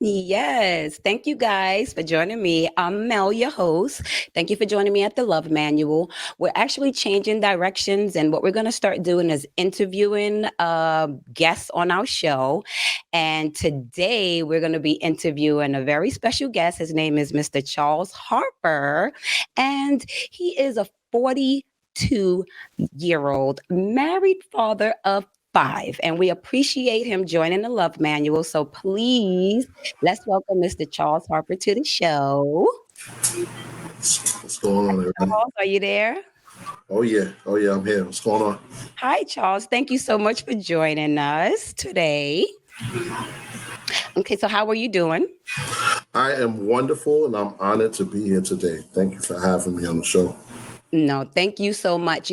Yes. Thank you guys for joining me. I'm Mel, your host. Thank you for joining me at the Love Manual. We're actually changing directions, and what we're going to start doing is interviewing guests on our show. And today we're going to be interviewing a very special guest. His name is Mr. Charles Harper, and he is a 42-year-old married father of five. And we appreciate him joining the Love Manual. So please, let's welcome Mr. Charles Harper to the show. What's going on, everybody? Charles, are you there? Oh yeah, I'm here. What's going on? Hi, Charles. Thank you so much for joining us today. Okay, so how are you doing? I am wonderful, and I'm honored to be here today. Thank you for having me on the show. No, thank you so much.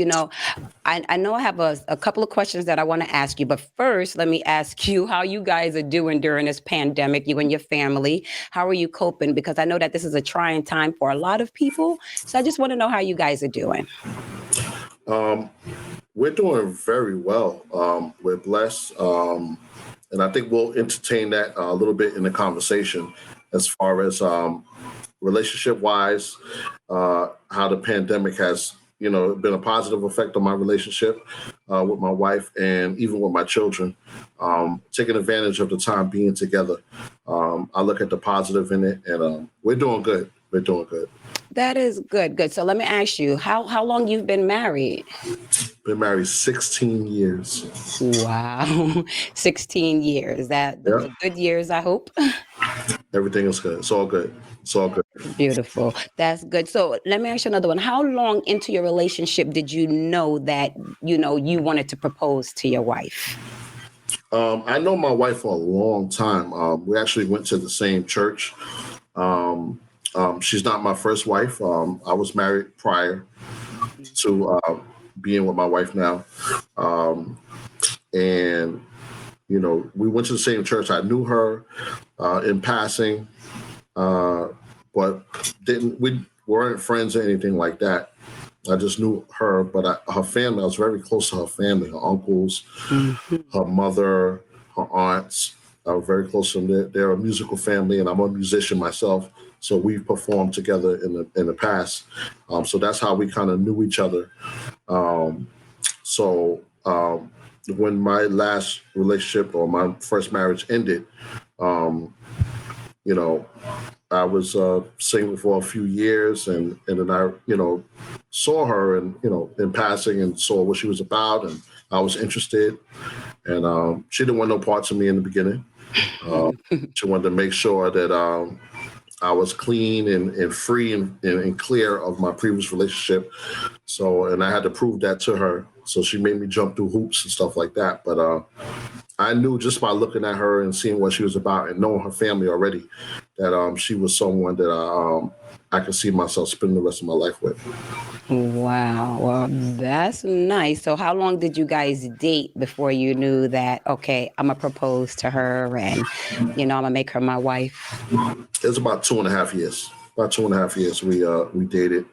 I know I have a couple of questions that I want to ask you, but first, let me ask you how you guys are doing during this pandemic, you and your family. How are you coping? Because I know that this is a trying time for a lot of people. So I just want to know how you guys are doing. Um, we're doing very well. We're blessed, and I think we'll entertain that a little bit in the conversation as far as relationship-wise, how the pandemic has been a positive effect on my relationship with my wife and even with my children. Taking advantage of the time being together. I look at the positive in it, and we're doing good. We're doing good. That is good. Good. So let me ask you, how long you've been married? Been married 16 years. Wow. 16 years. Those Yeah, are good years, I hope. everything is good. It's all good. It's all good. Beautiful. That's good. So let me ask you another one. How long into your relationship did you know that, you wanted to propose to your wife? I know my wife for a long time. We actually went to the same church. Um, she's not my first wife. I was married prior to being with my wife now. Um, and, we went to the same church. I knew her in passing, uh, but we weren't friends or anything like that. I just knew her, but her family, I was very close to her family, her uncles, Mhm. her mother, her aunts. I was very close to them. They're a musical family, and I'm a musician myself. So we've performed together in the past. So that's how we kind of knew each other. Um, so when my last relationship or my first marriage ended, um, you know, I was single for a few years, and then I saw her and in passing and saw what she was about, and I was interested, and she didn't want no parts of me in the beginning. Uh, she wanted to make sure that I was clean and free and clear of my previous relationship. So, and I had to prove that to her. So she made me jump through hoops and stuff like that. But I knew just by looking at her and seeing what she was about and knowing her family already that she was someone that I could see myself spending the rest of my life with. Wow. Well, that's nice. So how long did you guys date before you knew that, okay, I'm gonna propose to her and, I'm gonna make her my wife? It was about 2.5 years. About 2.5 years we dated,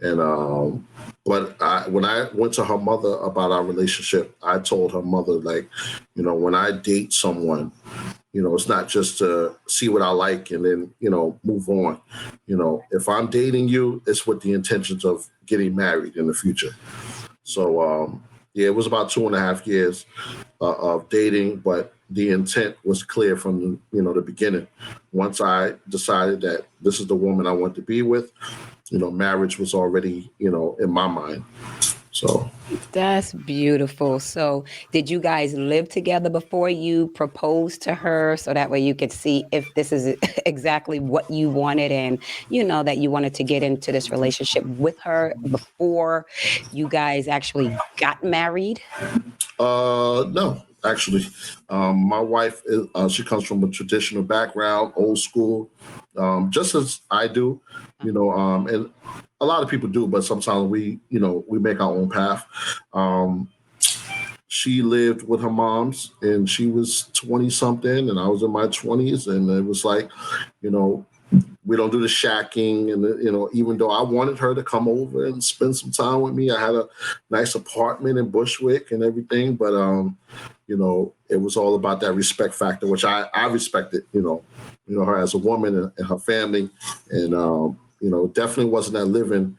and but when I went to her mother about our relationship, I told her mother, like, when I date someone, it's not just to see what I like and then move on. If I'm dating you, it's with the intentions of getting married in the future. So yeah, it was about 2.5 years of dating, but the intent was clear from the beginning. Once I decided that this is the woman I want to be with, marriage was already in my mind. So That's beautiful. So, did you guys live together before you proposed to her so that way you could see if this is exactly what you wanted and that you wanted to get into this relationship with her before you guys actually got married? no, actually, my wife she comes from a traditional background, old school, just as I do, and a lot of people do, but sometimes we make our own path. Um, she lived with her moms, and she was 20 something, and I was in my 20s, and it was like, you know, we don't do the shacking, and even though I wanted her to come over and spend some time with me, I had a nice apartment in Bushwick and everything, but it was all about that respect factor, which I respected, her as a woman and her family. And, definitely wasn't that living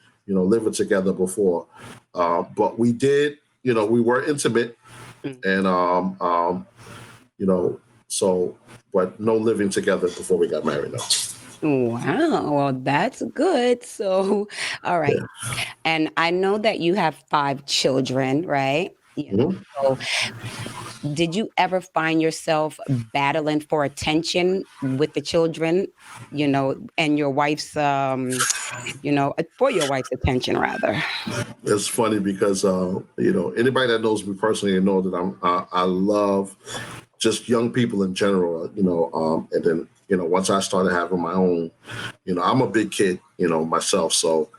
together before. But we did, we were intimate and, so, but no living together before we got married. No. Wow, well, that's good. So, all right. Yeah. And I know that you have 5 children, right? Mhm. So did you ever find yourself battling for attention with the children, and your wife's, for your wife's attention, rather? It's funny because anybody that knows me personally know that I love just young people in general. And then once I started having my own, I'm a big kid, myself. So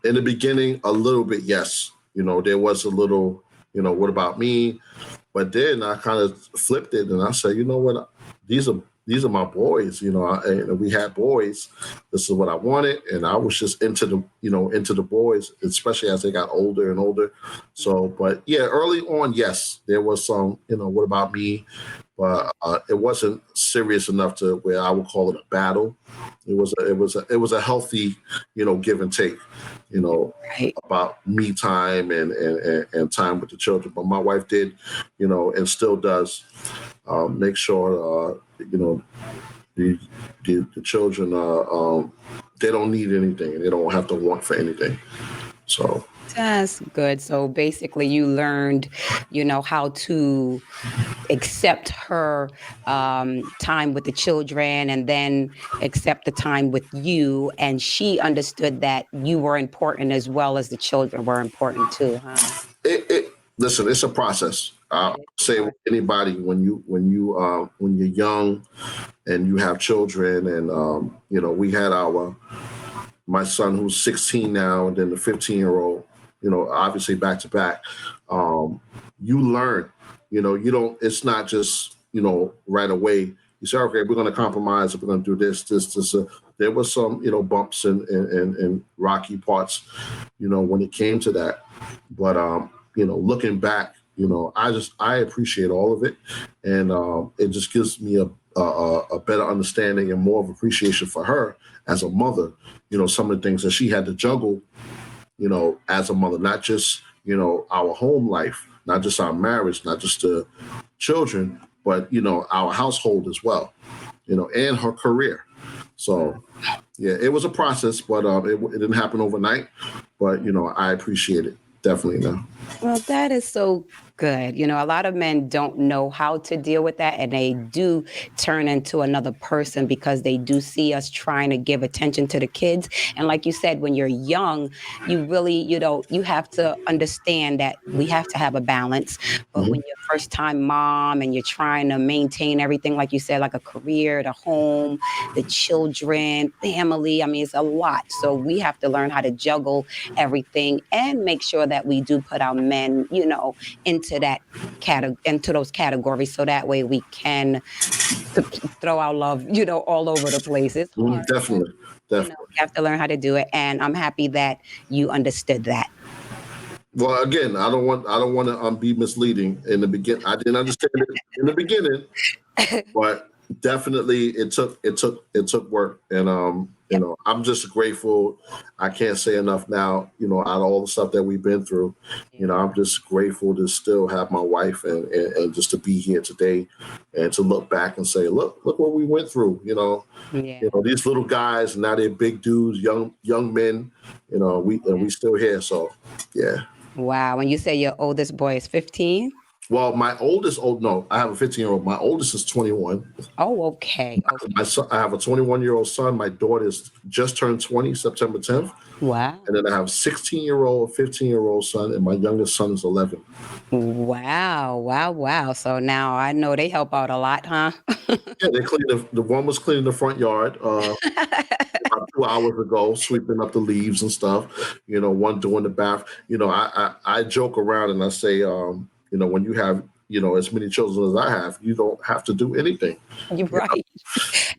in the beginning, a little bit, yes, there was a little, what about me? But then I kind of flipped it and I said, you know what, these are my boys, and we had boys. This is what I wanted. And I was just into the boys, especially as they got older and older. So, but yeah, early on, yes, there was some, what about me? But it wasn't serious enough to where I would call it a battle. It was a healthy, give and take, Right. about me time and time with the children. But my wife did, and still does, make sure, the children, they don't need anything and they don't have to want for anything. So. That's good. So basically, you learned, how to accept her time with the children and then accept the time with you. And she understood that you were important as well as the children were important too, huh? Listen, it's a process. I It say with anybody when you're young and you have children, and we had my son who's 16 now, and then the 15-year-old, obviously back to back. You learn, you don't. It's not just right away. You say, okay, we're going to compromise. We're going to do this. There was some bumps and rocky parts, when it came to that. But looking back, I appreciate all of it, and it just gives me a better understanding and more of appreciation for her as a mother. Some of the things that she had to juggle, as a mother, not just our home life, not just our marriage, not just the children, but our household as well, and her career. So yeah, it was a process, but it didn't happen overnight. But I appreciate it definitely now. Well, that is so good. A lot of men don't know how to deal with that, and they do turn into another person because they do see us trying to give attention to the kids. And like you said, when you're young, you really, you have to understand that we have to have a balance. But when Mhm. you're first time mom and you're trying to maintain everything, like you said, like a career, the home, the children, family, I mean, it's a lot. So we have to learn how to juggle everything and make sure that we do put our men, into those categories, so that way we can throw our love, all over the place. It's hard, but Definitely, definitely. you have to learn how to do it. And I'm happy that you understood that. Well, again, I don't want to be misleading. In the begin, I didn't understand it in the beginning, but definitely it took work, and Yep. I'm just grateful. I can't say enough now, out of all the stuff that we've been through. I'm just grateful to still have my wife, and just to be here today, and to look back and say, look what we went through. Yeah. These little guys, now they're big dudes, young men. We still here. So yeah. Wow. When you say your oldest boy is 15? Well, no, I have a 15-year-old. My oldest is 21. Oh, okay. My Okay. son, I have a 21-year-old son. My daughter is just turned 20, September 10th. Wow. And then I have a 16-year-old, 15-year-old son, and my youngest son is 11. Wow. Wow. Wow. So now I know they help out a lot, huh? Yeah, they clean the one was cleaning the front yard about 2 hours ago, sweeping up the leaves and stuff. One doing the bath. I joke around and I say, when you have as many children as I have, you don't have to do anything. You're right.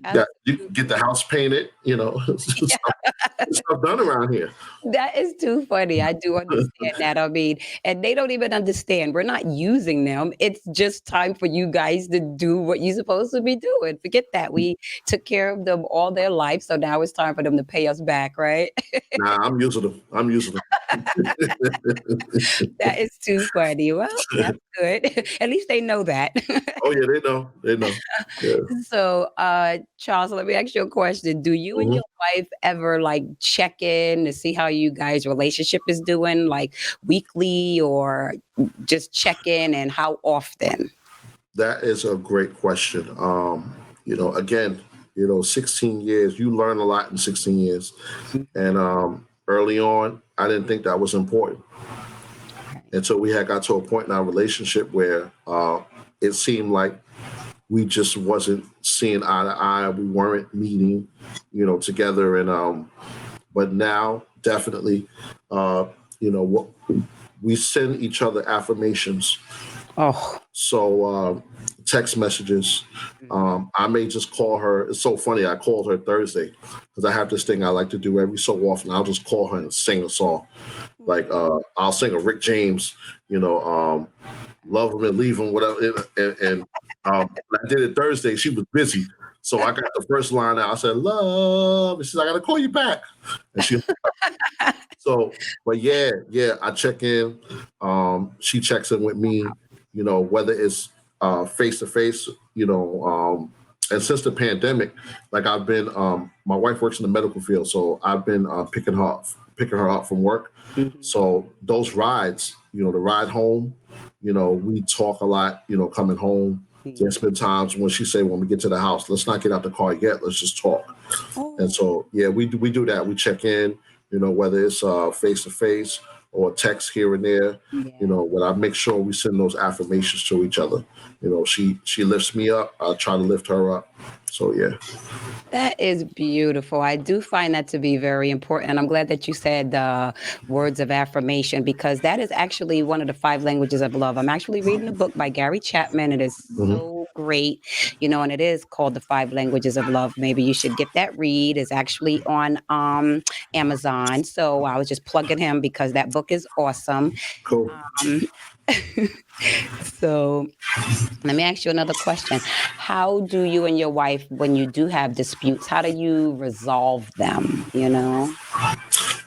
Yeah, you can get the house painted. Yeah. stuff done around here. That is too funny. I do understand that. I mean, and they don't even understand. We're not using them. It's just time for you guys to do what you're supposed to be doing. Forget that. We took care of them all their life. So now it's time for them to pay us back, right? Nah, I'm using them. I'm using them. That is too funny. Well, that's good. At least they know that. Oh yeah, they know. They know. Yeah. So, Charles, let me ask you a question. Do you and Mhm. your wife ever like check in to see how you guys' relationship is doing, like weekly or just check in, and how often? That is a great question. Again, 16 years, you learn a lot in 16 years. And early on, I didn't think that was important. And so we had got to a point in our relationship where it seemed like we just wasn't seeing eye to eye. We weren't meeting, together. And but now, definitely, what we send each other affirmations. Oh, So text messages. I may just call her. It's so funny. I called her Thursday because I have this thing I like to do every so often. I'll just call her and sing a song. Like I'll sing a Rick James, love him and leave him, whatever. When I did it Thursday, she was busy. So I got the first line out. I said, love. And she's like, I got to call you back. And but yeah, I check in. She checks in with me, whether it's face to face, and since the pandemic, like I've been, my wife works in the medical field, so I've been picking her up from work. mhm. So those rides, the ride home, we talk a lot, coming home. Yeah. There's been times when she say, when we get to the house, let's not get out the car yet, let's just talk. And Oh, so, yeah, we do that. We check in, whether it's face to face or text here and there, yeah. when I make sure we send those affirmations to each other. She lifts me up, I try to lift her up. So yeah. That is beautiful. I do find that to be very important. And I'm glad that you said words of affirmation because that is actually one of the five languages of love. I'm actually reading a book by Gary Chapman. It is Hmm. so great, and it is called The Five Languages of Love. Maybe you should get that read. It's actually on Amazon. So I was just plugging him because that book is awesome. Cool. Um, so let me ask you another question. How do you and your wife, when you do have disputes, how do you resolve them?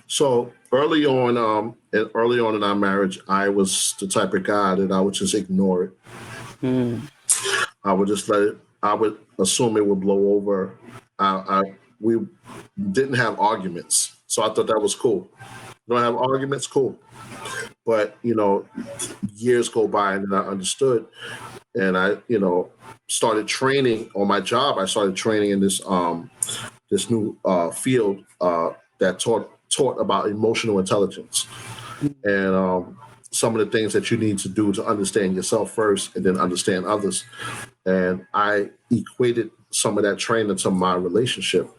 So early on in our marriage, I was the type of guy that I would just ignore it. Mm. I would just let it. I would assume it would blow over. We didn't have arguments, so I thought that was cool. Don't have arguments, cool. But years go by, and then I understood, and I started training on my job. I started training in this new field that taught about emotional intelligence and some of the things that you need to do to understand yourself first and then understand others. And I equated some of that training to my relationship,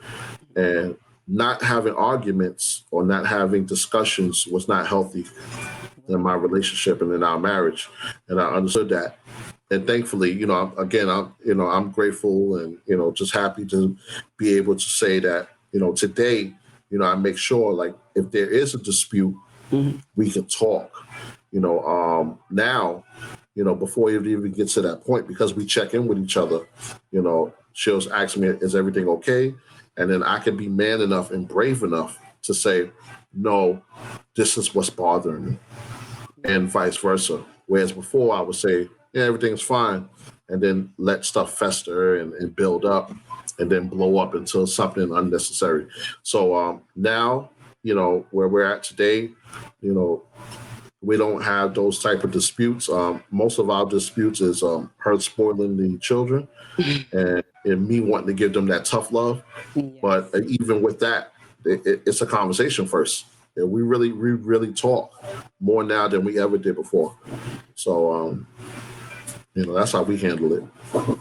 and not having arguments or not having discussions was not healthy in my relationship and in our marriage. And I understood that. And thankfully, I'm grateful and, just happy to be able to say that, today, I make sure like if there is a dispute, Mhm. we can talk, now, before it even gets to that point, because we check in with each other, she'll ask me, is everything okay? And then I can be man enough and brave enough to say, no, this is what's bothering me, and vice versa. Whereas before I would say, yeah, everything's fine, and then let stuff fester and build up and then blow up until something unnecessary. So now, where we're at today, you know, we don't have those type of disputes. Most of our disputes is her spoiling the children and me wanting to give them that tough love. But Yes. even with that, it's a conversation first. And we really talk more now than we ever did before. So, that's how we handle it.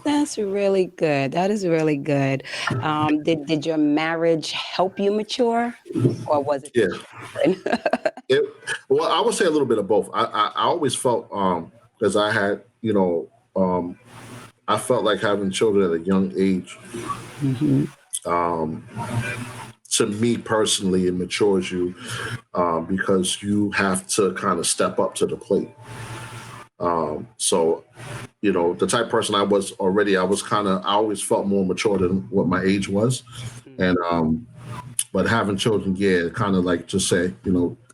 That's really good. That is really good. Did your marriage help you mature, or was it the Yeah. children? It, well, I would say a little bit of both. I always felt because I had, I felt like having children at a young age Mhm. um, to to me personally, it matures you because you have to kind of step up to the plate. So, the type of person I was already, I always felt more mature than what my age was. And, but having children, yeah, kind of like just say,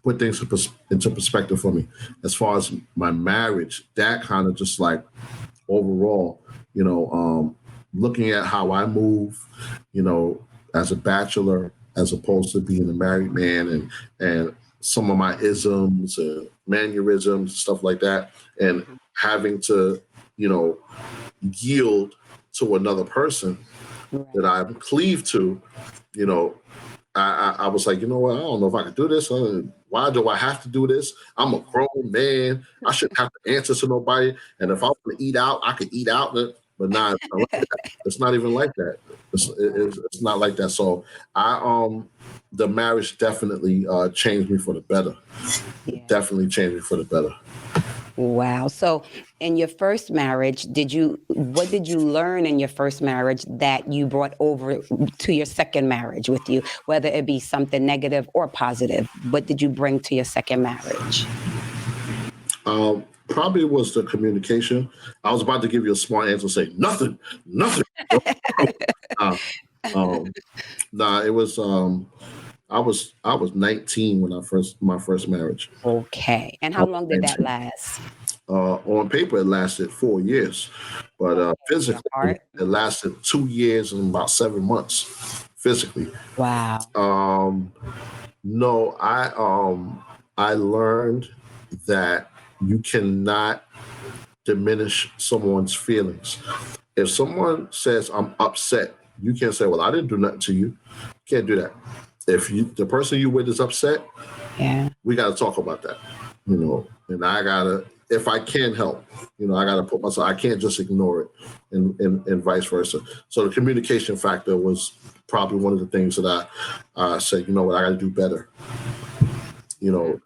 put things into perspective for me. As far as my marriage, that kind of just like overall, looking at how I move, as a bachelor, as opposed to being a married man, and some of my isms and mannerisms, stuff like that, and having to, yield to another person that Right. I'm cleaved to, you know, I was like, you know what? I don't know if I can do this. Why do I have to do this? I'm a grown man. I shouldn't have to answer to nobody. And if I want to eat out, I can eat out. But nah, it's not like that. It's not even like that. It's not like that. So the marriage definitely changed me for the better. Yeah. Definitely changed me for the better. Wow. So in your first marriage, what did you learn in your first marriage that you brought over to your second marriage with you, whether it be something negative or positive? What did you bring to your second marriage? Probably was the communication. I was about to give you a smart answer, say nothing, nothing. uh, um, nah, it was. I was 19 when my first marriage. Okay. And I how was long did that 19. last? On paper, it lasted 4 years, but Okay. Your physically, heart? it lasted 2 years and about 7 months. Physically, Wow. um, no, I learned that you cannot diminish someone's feelings. If someone says I'm upset, you can't say, "Well, I didn't do nothing to you." You can't do that. If the person you with is upset, Yeah. we got to talk about that, and I gotta, if I can help, I gotta put myself, I can't just ignore it, and vice versa. So the communication factor was probably one of the things that I said, what, I gotta do better,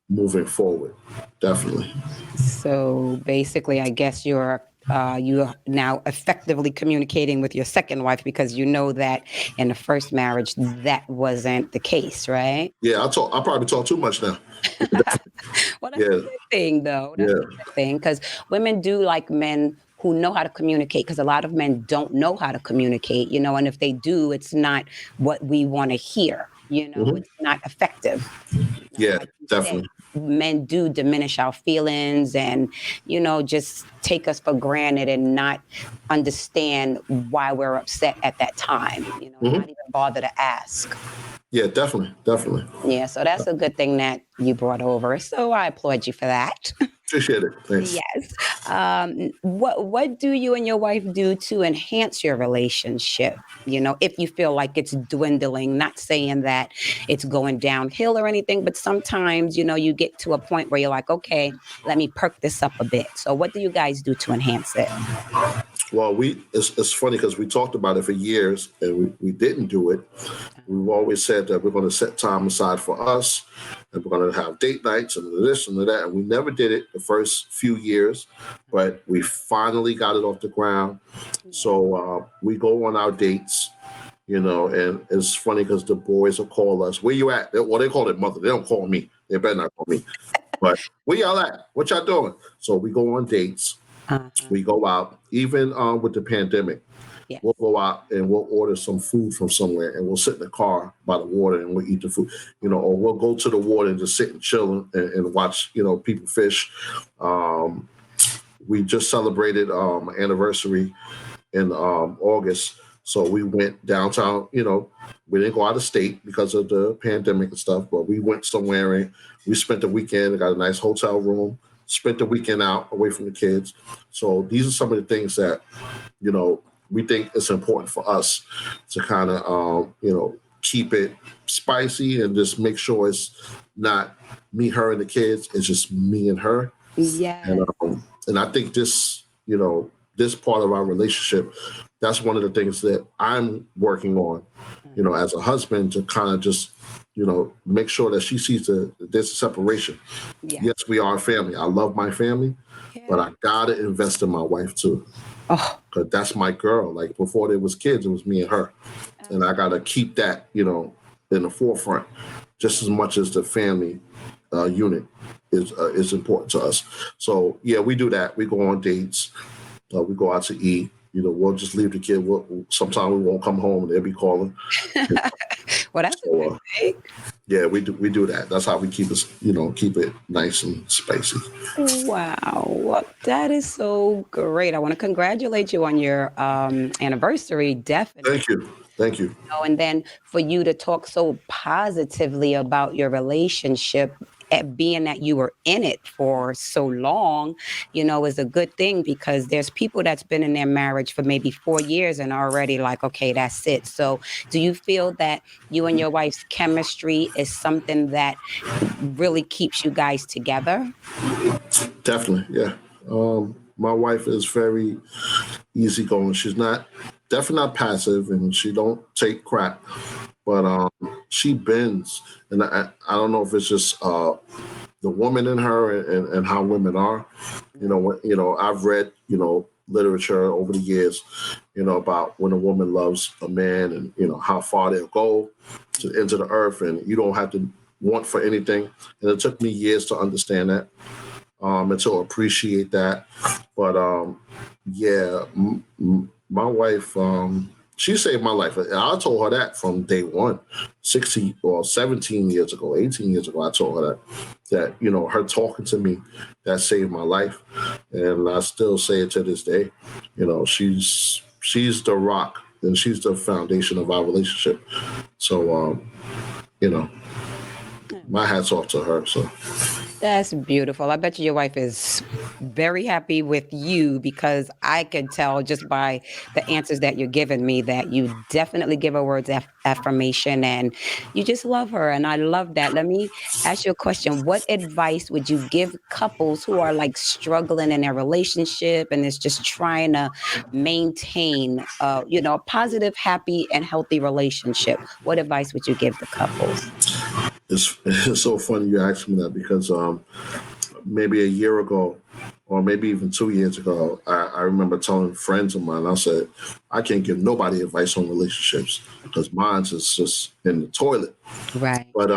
moving forward. Definitely. So basically, I guess you're now effectively communicating with your second wife because you know that in the first marriage that wasn't the case, right? Yeah, I probably talk too much now. Well, that's a Yeah, good thing, though. That's a yeah. good thing because women do like men who know how to communicate because a lot of men don't know how to communicate, and if they do, it's not what we want to hear. Hmm. It's not effective. Yeah, Like you said, definitely. men do diminish our feelings and, just take us for granted and not understand why we're upset at that time, and not Hmm. even bother to ask. Yeah, definitely, definitely. Yeah, so that's a good thing that you brought over. So I applaud you for that. Appreciate it. Thanks. Yes. What do you and your wife do to enhance your relationship? If you feel like it's dwindling, not saying that it's going downhill or anything, but sometimes, you get to a point where you're like, okay, let me perk this up a bit. So what do you guys do to enhance it? Well, it's funny because we talked about it for years and we didn't do it. We've always said that we're going to set time aside for us and we're going to have date nights and this and that. And we never did it the first few years, but we finally got it off the ground. Yeah. So we go on our dates, and it's funny because the boys will call us, "Where you at?" Well, they call it mother. They don't call me. They better not call me. But where y'all at? What y'all doing? So we go on dates. Uh-huh. We go out, even with the pandemic. Yes. We'll go out and we'll order some food from somewhere, and we'll sit in the car by the water and we'll eat the food, or we'll go to the water and just sit and chill and watch, people fish. Um, we just celebrated anniversary in August. So we went downtown, we didn't go out of state because of the pandemic and stuff, but we went somewhere and we spent the weekend, got a nice hotel room, spent the weekend out away from the kids. So these are some of the things that, we think it's important for us to kind of, keep it spicy and just make sure it's not me, her, and the kids. It's just me and her. And Yes. and I think this, this part of our relationship, that's one of the things that I'm working on, as a husband to kind of just, make sure that she sees there's a separation. Yeah. Yes, we are a family. I love my family, but Yeah. I gotta invest in my wife too, Oh, because that's my girl. Like before there was kids, it was me and her, and I gotta keep that, in the forefront, just as much as the family unit is important to us. So yeah, we do that. We go on dates. We go out to eat. We'll just leave the kid. Sometimes we won't come home and they'll be calling. Well, that's a So good thing. yeah, we do that. That's how we keep it nice and spicy. Wow, well, that is so great. I want to congratulate you on your anniversary, definitely. Thank you. Thank you. And then for you to talk so positively about your relationship, being that you were in it for so long, is a good thing, because there's people that's been in their marriage for maybe 4 years and already like, okay, that's it. So do you feel that you and your wife's chemistry is something that really keeps you guys together? Definitely. Yeah. My wife is very easygoing. She's definitely not passive, and she don't take crap. But she bends, and I don't know if it's just the woman in her and how women are. I've read literature over the years, about when a woman loves a man, and how far they'll go to the ends of the earth, and you don't have to want for anything. And it took me years to understand that, and to appreciate that. But yeah, my wife, she saved my life. I told her that from day one, 16 or 17 years ago, 18 years ago. I told her that her talking to me, that saved my life, and I still say it to this day. She's the rock, and she's the foundation of our relationship. So you know, my hat's off to her. So. That's beautiful. I bet you your wife is very happy with you, because I could tell just by the answers that you're giving me that you definitely give her words of affirmation, and you just love her. And I love that. Let me ask you a question. What advice would you give couples who are like struggling in their relationship and is just trying to maintain, a positive, happy, and healthy relationship? What advice would you give the couples? It's so funny you asked me that, because maybe a year ago, or maybe even 2 years ago, I remember telling friends of mine, I said, I can't give nobody advice on relationships because mine is just in the toilet. Right. But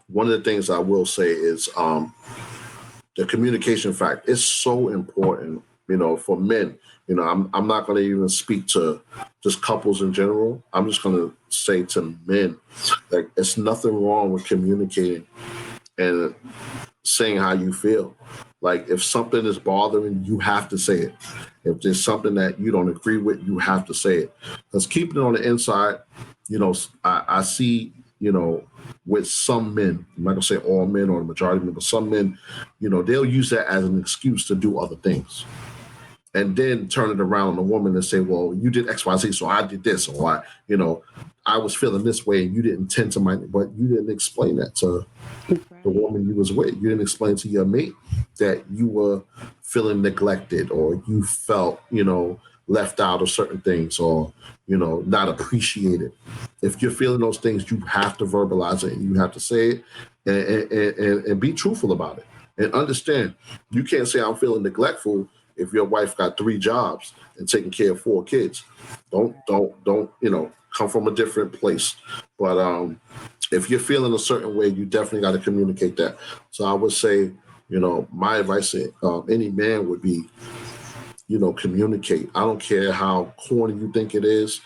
one of the things I will say is the communication fact is so important, for men. I'm not going to even speak to just couples in general. I'm just going to say to men, like, it's nothing wrong with communicating and saying how you feel. Like, if something is bothering you, have to say it. If there's something that you don't agree with, you have to say it. Because keeping it on the inside, I see, with some men, I'm not gonna say all men or the majority of men, but some men, they'll use that as an excuse to do other things. And then turn it around on the woman and say, well, you did X, Y, Z, so I did this, or I was feeling this way and you didn't tend to but you didn't explain that to the woman you was with. You didn't explain to your mate that you were feeling neglected, or you felt, left out of certain things, or, not appreciated. If you're feeling those things, you have to verbalize it, and you have to say it, and be truthful about it. And understand, you can't say I'm feeling neglectful if your wife got 3 jobs and taking care of 4 kids. Don't, come from a different place. But if you're feeling a certain way, you definitely got to communicate that. So I would say, my advice to any man would be, communicate. I don't care how corny you think it is.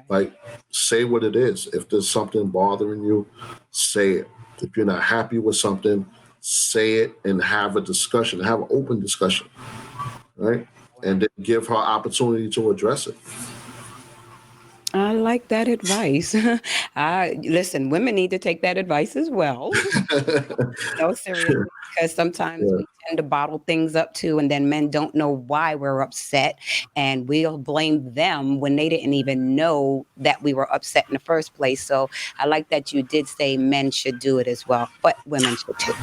Like, say what it is. If there's something bothering you, say it. If you're not happy with something, say it, and have a discussion, have an open discussion, right? And then give her opportunity to address it. I like that advice. Listen, women need to take that advice as well. No, seriously, because sometimes Yeah. we tend to bottle things up too, and then men don't know why we're upset, and we'll blame them when they didn't even know that we were upset in the first place. So I like that you did say men should do it as well, but women should too.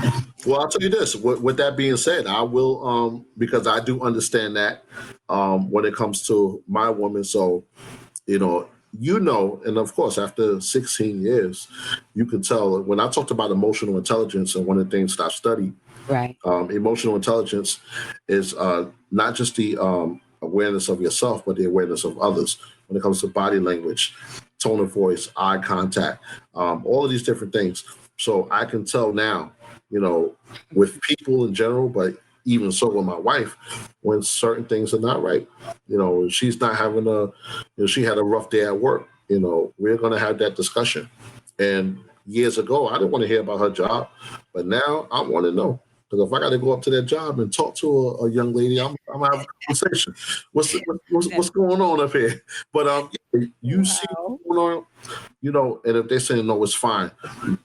Well, I'll tell you this. With that being said, I will, because I do understand that when it comes to my woman. So, and of course, after 16 years, you can tell when I talked about emotional intelligence, and one of the things that I've studied, Right. emotional intelligence is not just the awareness of yourself, but the awareness of others when it comes to body language. tone of voice, eye contact, all of these different things. So I can tell now, you know, with people in general, but even so with my wife, when certain things are not right, you know, she's not having she had a rough day at work, you know, we're going to have that discussion. And years ago, I didn't want to hear about her job, but now I want to know. Because if I got to go up to that job and talk to a young lady, I'm gonna have a conversation. What's going on up here? But yeah, you see Wow. what's going on, you know. And if they're saying no, it's fine.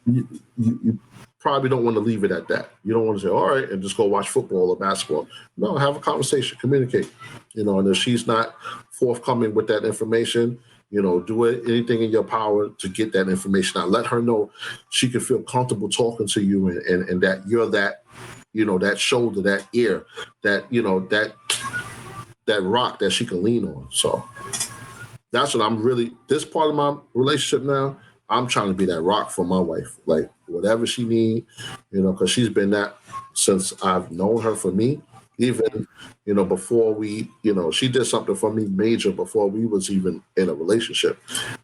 You probably don't want to leave it at that. You don't want to say all right and just go watch football or basketball. No, have a conversation, communicate. You know, and if she's not forthcoming with that information, you know, do anything in your power to get that information out. Let her know she can feel comfortable talking to you, and that you're that, you know, that shoulder, that ear, that, you know, that rock that she can lean on. So that's what I'm really, this part of my relationship now, I'm trying to be that rock for my wife. Like whatever she need, you know, because she's been that since I've known her. For me, even, you know, before we, you know, she did something for me major before we was even in a relationship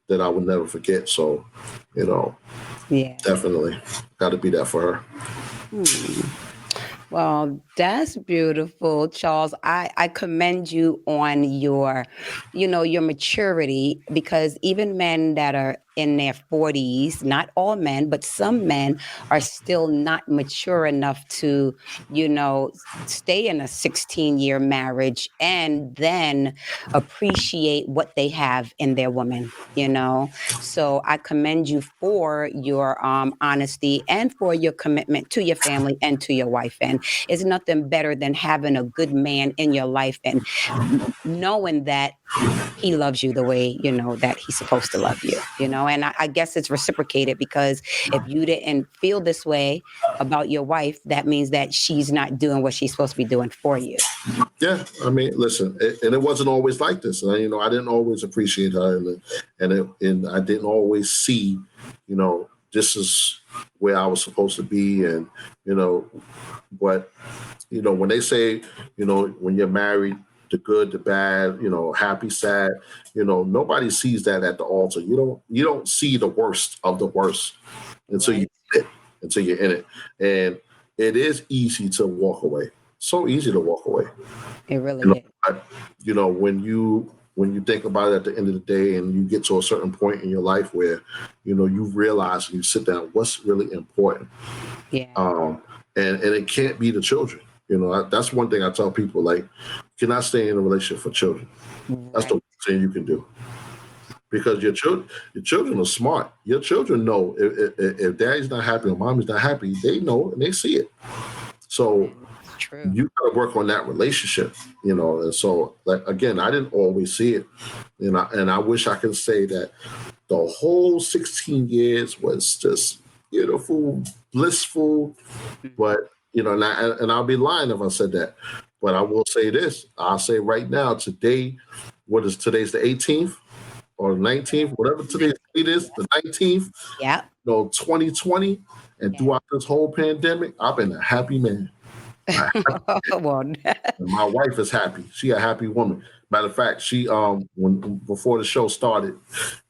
that I would never forget. So, you know, Yeah. definitely got to be that for her. Hmm. Well, that's beautiful, Charles. I commend you on your, your maturity, because even men that are in their 40s, not all men, but some men are still not mature enough to, stay in a 16-year marriage and then appreciate what they have in their woman. So I commend you for your honesty and for your commitment to your family and to your wife. And it's nothing better than having a good man in your life and knowing that he loves you the way that he's supposed to love you. And I guess it's reciprocated, because if you didn't feel this way about your wife, that means that she's not doing what she's supposed to be doing for you. Yeah, I mean, listen, and it wasn't always like this. And, you know, I didn't always appreciate her, and I didn't always see, you know, this is where I was supposed to be, and you know, but you know, when they say, you know, when you're married, the good, the bad, you know, happy, sad, you know, nobody sees that at the altar. You don't see the worst of the worst until you Right. until you're in it, and it is easy to walk away. So easy to walk away. It You really know, is. you know, when you think about it at the end of the day, and you get to a certain point in your life where, you know, you realize and you sit down, what's really important, Yeah. um, and it can't be the children. You know, that's one thing I tell people. Like, you cannot stay in a relationship for children. That's the Right. worst thing you can do, because your children are smart. Your children know if daddy's not happy or mommy's not happy, they know and they see it. So It's true. you got to work on that relationship, you know. And so, like again, I didn't always see it, and I wish I could say that the whole 16 years was just beautiful, blissful. Mhm. But you know, and I'll be lying if I said that. But I will say this: I'll say right now, today, today's the 18th or 19th, whatever today's date is, the 19th, Yeah. 2020, and Yeah. throughout this whole pandemic, I've been a happy man. A Well, And my wife is happy. She a happy woman. Matter of fact, she when before the show started,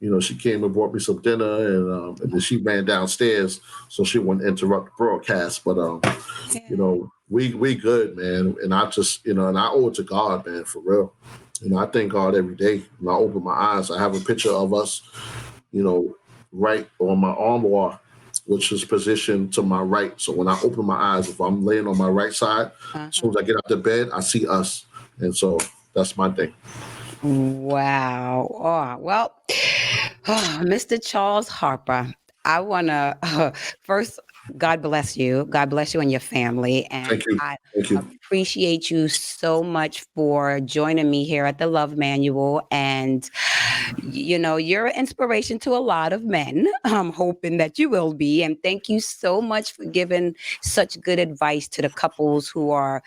you know, she came and brought me some dinner, and then she ran downstairs so she wouldn't interrupt the broadcast. But you yeah. know, we good, man. And I just, you know, and I owe it to God, man, for real. You know, I thank God every day. When I open my eyes, I have a picture of us, you know, right on my armoire, which is positioned to my right. So when I open my eyes, if I'm laying on my right side, as soon Uh-huh. as I get out the bed, I see us. And so that's my thing. Wow. Oh, well, Mr. Charles Harper, I want to first, God bless you. God bless you and your family. And Thank you. I Thank you. appreciate you so much for joining me here at the Love Manual. And, you're an inspiration to a lot of men. I'm hoping that you will be. And thank you so much for giving such good advice to the couples who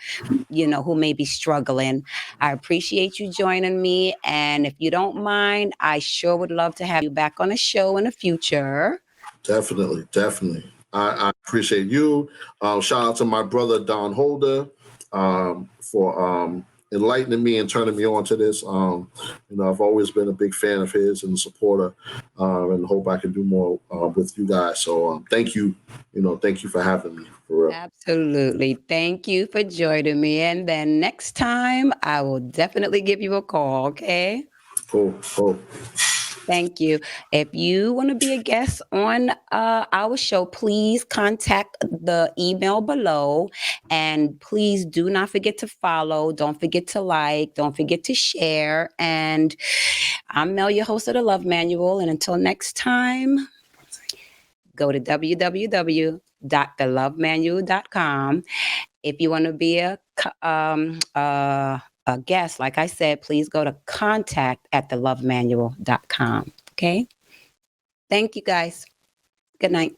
may be struggling. I appreciate you joining me. And if you don't mind, I sure would love to have you back on the show in the future. Definitely. Definitely. I appreciate you. Shout out to my brother, Don Holder, for enlightening me and turning me on to this. I've always been a big fan of his and a supporter, and hope I can do more with you guys. So thank you. Thank you for having me. For real. Absolutely. Thank you for joining me. And then next time, I will definitely give you a call. Okay. Cool. Thank you. If you want to be a guest on our show, please contact the email below. And please do not forget to follow. Don't forget to like. Don't forget to share. And I'm Mel, your host of the Love Manual. And until next time, go to www.thelovemanual.com. If you want to be a guest, like I said, please go to contact@thelovemanual.com. Okay. Thank you guys. Good night.